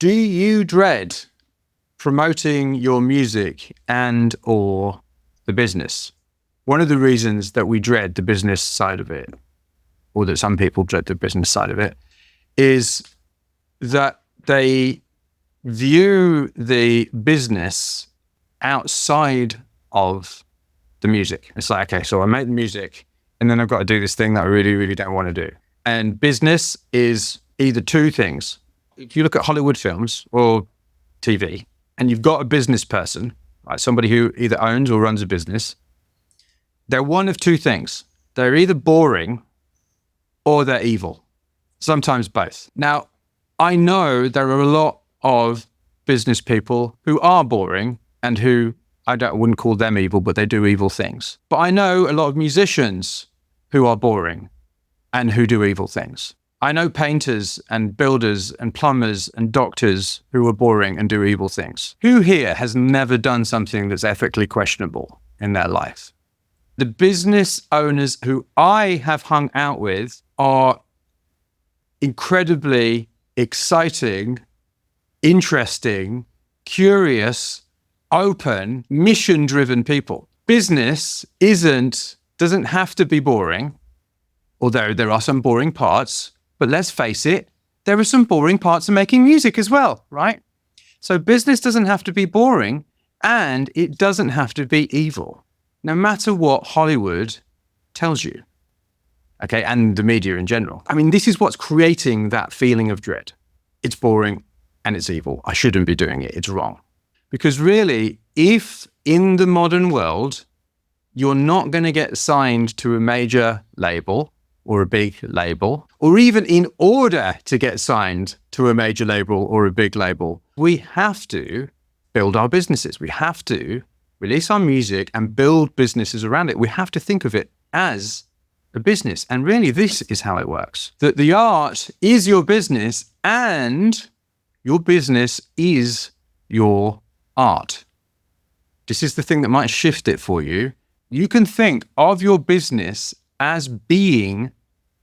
Do you dread promoting your music and or the business? One of the reasons that we dread the business side of it, or that some people dread the business side of it, is that they view the business outside of the music. It's like, okay, so I make the music and then I've got to do this thing that I really, really don't want to do. And business is either two things. If you look at Hollywood films or TV and you've got a business person, right, somebody who either owns or runs a business, they're one of two things. They're either boring or they're evil. Sometimes both. Now, I know there are a lot of business people who are boring and who wouldn't call them evil, but they do evil things. But I know a lot of musicians who are boring and who do evil things. I know painters and builders and plumbers and doctors who are boring and do evil things. Who here has never done something that's ethically questionable in their life? The business owners who I have hung out with are incredibly exciting, interesting, curious, open, mission-driven people. Business doesn't have to be boring, although there are some boring parts, but let's face it, there are some boring parts of making music as well, right? So business doesn't have to be boring and it doesn't have to be evil, no matter what Hollywood tells you, okay, and the media in general. I mean, this is what's creating that feeling of dread. It's boring and it's evil. I shouldn't be doing it. It's wrong. Because really, if in the modern world, you're not going to get signed to a major label or a big label, or even in order to get signed to a major label or a big label, we have to build our businesses. We have to release our music and build businesses around it. We have to think of it as a business. And really, this is how it works. That the art is your business and your business is your art. This is the thing that might shift it for you. You can think of your business as being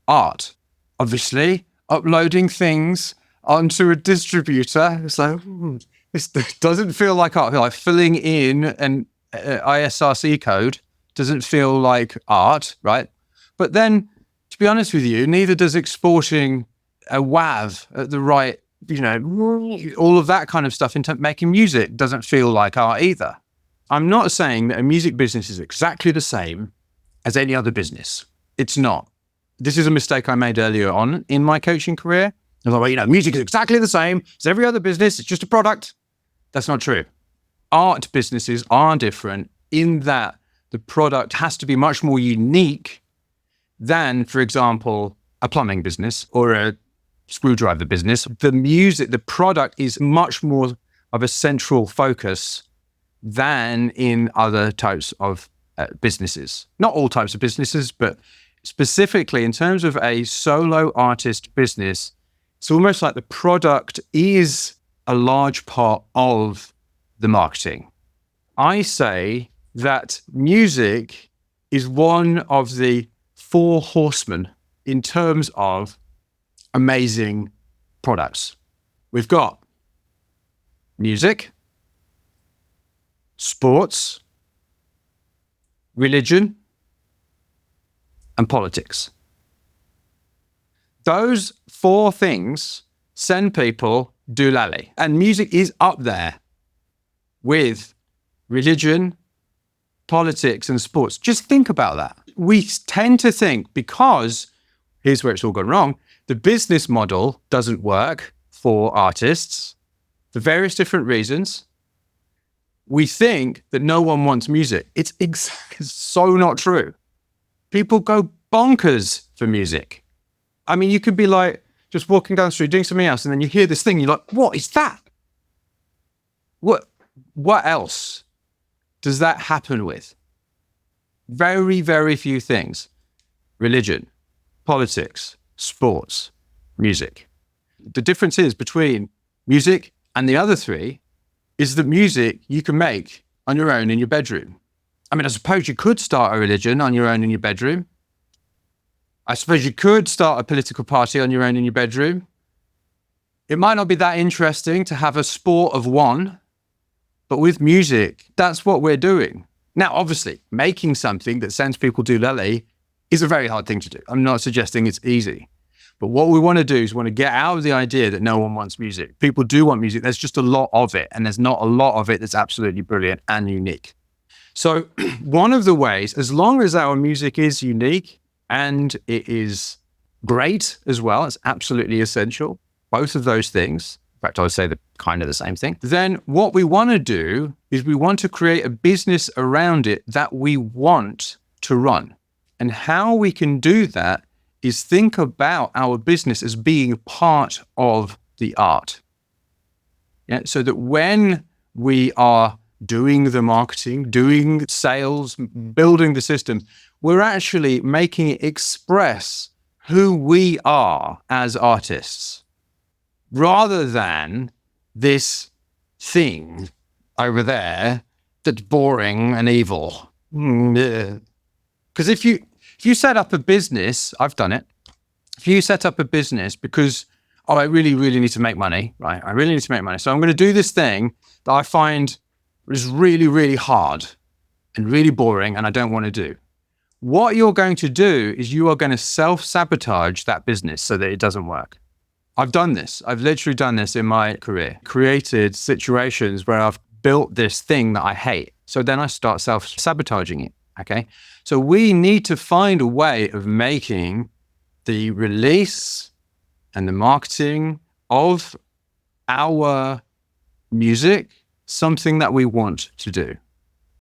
art. Obviously, uploading things onto a distributor, it's like, this doesn't feel like art. Like filling in an ISRC code doesn't feel like art, right? But then, to be honest with you, neither does exporting a WAV at the right, all of that kind of stuff into making music doesn't feel like art either. I'm not saying that a music business is exactly the same as any other business. It's not. This is a mistake I made earlier on in my coaching career. I was like, music is exactly the same as every other business. It's just a product. That's not true. Art businesses are different in that the product has to be much more unique than, for example, a plumbing business or a screwdriver business. The product is much more of a central focus than in other types of businesses. Not all types of businesses, but specifically in terms of a solo artist business, it's almost like the product is a large part of the marketing. I say that music is one of the 4 horsemen in terms of amazing products. We've got music, sports, religion, and politics. Those 4 things send people doolally. And music is up there with religion, politics, and sports. Just think about that. We tend to think, because here's where it's all gone wrong, the business model doesn't work for artists for various different reasons. We think that no one wants music. It's so not true. People go bonkers for music. I mean, you could be like just walking down the street doing something else, and then you hear this thing, you're like, what is that? What else does that happen with? Very, very few things. Religion, politics, sports, music. The difference is between music and the other 3 is that music you can make on your own in your bedroom. I mean, I suppose you could start a religion on your own in your bedroom. I suppose you could start a political party on your own in your bedroom. It might not be that interesting to have a sport of one, but with music, that's what we're doing. Now, obviously, making something that sends people to Lely is a very hard thing to do. I'm not suggesting it's easy. But what we want to do is we want to get out of the idea that no one wants music. People do want music. There's just a lot of it. And there's not a lot of it that's absolutely brilliant and unique. So one of the ways, as long as our music is unique and it is great as well, it's absolutely essential, both of those things, in fact, I would say they're kind of the same thing, then what we want to do is we want to create a business around it that we want to run. And how we can do that is think about our business as being part of the art. Yeah, so that when we are doing the marketing, doing sales, building the system, we're actually making it express who we are as artists, rather than this thing over there that's boring and evil. Because if you set up a business, I've done it. If you set up a business because, I really, really need to make money, right? I really need to make money. So I'm going to do this thing that I find is really, really hard and really boring and I don't want to do. What you're going to do is you are going to self-sabotage that business so that it doesn't work. I've done this. I've literally done this in my career. Created situations where I've built this thing that I hate. So then I start self-sabotaging it, okay? So we need to find a way of making the release and the marketing of our music something that we want to do.